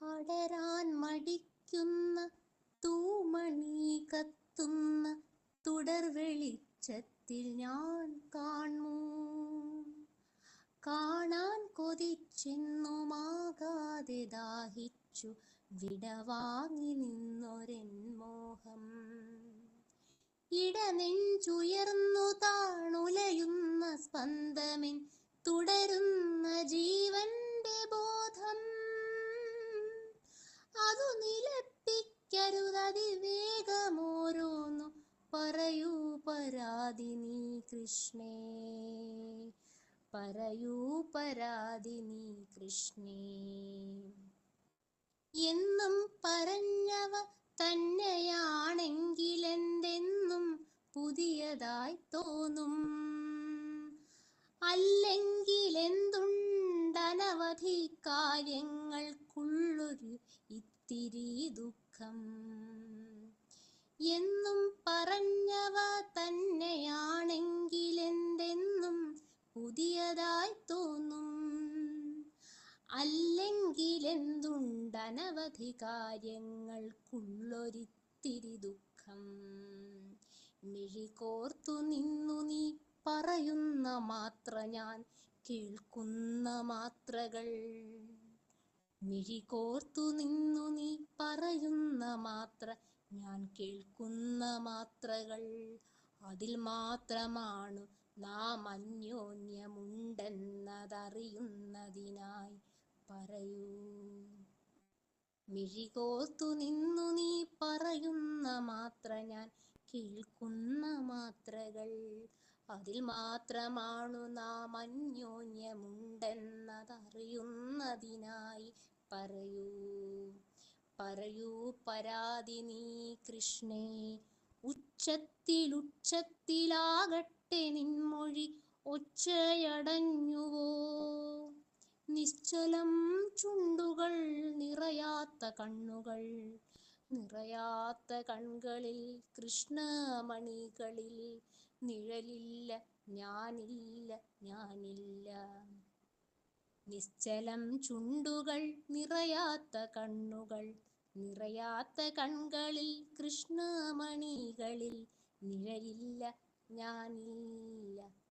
അടരാൻ മടിക്കുന്ന തൂമണി കത്തുന്ന തുടർ വെളിച്ചത്തിൽ ഞാൻ കാണൂ. കാണാൻ കൊതിച്ചെന്നുമാകാതെ ദാഹിച്ചു വിടവാങ്ങി നിന്നൊരെൻ മോഹം. ഇടനെഞ്ചുയർന്നു താണുലയുന്ന സ്പന്ദമെൻ തുടരുന്ന ജീവന്റെ ബോധം. അതു നിലപ്പിക്കരുതതിവേഗമോരോന്നു പറയൂ പരാതി നീ കൃഷ്ണേ, പറയൂ പരാതി നീ കൃഷ്ണേ. എന്നും പറഞ്ഞവ തന്നെയാണെങ്കിലെന്തെന്നും പുതിയതായി തോന്നും. അല്ലെങ്കിലെന്തുണ്ടനവധി കാര്യങ്ങൾക്കുള്ളൊരു ഇത്തിരി ദുഃഖം. എന്നും പറഞ്ഞവ തന്നെയാണെങ്കിലെന്തെന്നും പുതിയതായി തോന്നും. അല്ലെങ്കിലെന്തുണ്ടനവധി കാര്യങ്ങൾക്കുള്ളൊരിത്തിരി ദുഃഖം. മിഴികോർത്തു നിന്നു നീ പറയുന്ന മാത്ര ഞാൻ കേൾക്കുന്ന മാത്രകൾ. മിഴികോർത്തു നിന്നു നീ പറയുന്ന മാത്ര ഞാൻ കേൾക്കുന്ന മാത്രകൾ. അതിൽ മാത്രമാണു നാം അന്യോന്യമുണ്ടെന്നതറിയുന്നതിനായി പറയൂ. മിഴികോർത്തു നിന്നു നീ പറയുന്ന മാത്ര ഞാൻ കേൾക്കുന്ന മാത്രകൾ. അതിൽ മാത്രമാണു നാം അന്യോന്യമുണ്ടെന്നതറിയുന്നതിനായി പറയൂ. പറയൂ പരാതി നീ കൃഷ്ണേ. ഉച്ചത്തിലാകട്ടെ നിൻമൊഴി ഒച്ചയടഞ്ഞുവോ. നിശ്ചലം ചുണ്ടുകൾ, നിറയാത്ത കണ്ണുകൾ. നിറയാത്ത കൺകളിൽ കൃഷ്ണമണികളിൽ നിഴലില്ല, ഞാനില്ല, ഞാനില്ല. നിശ്ചലം ചുണ്ടുകൾ, നിറയാത്ത കണ്ണുകൾ. നിറയാത്ത കൺകളിൽ കൃഷ്ണമണികളിൽ നിഴലില്ല, ഞാനില്ല.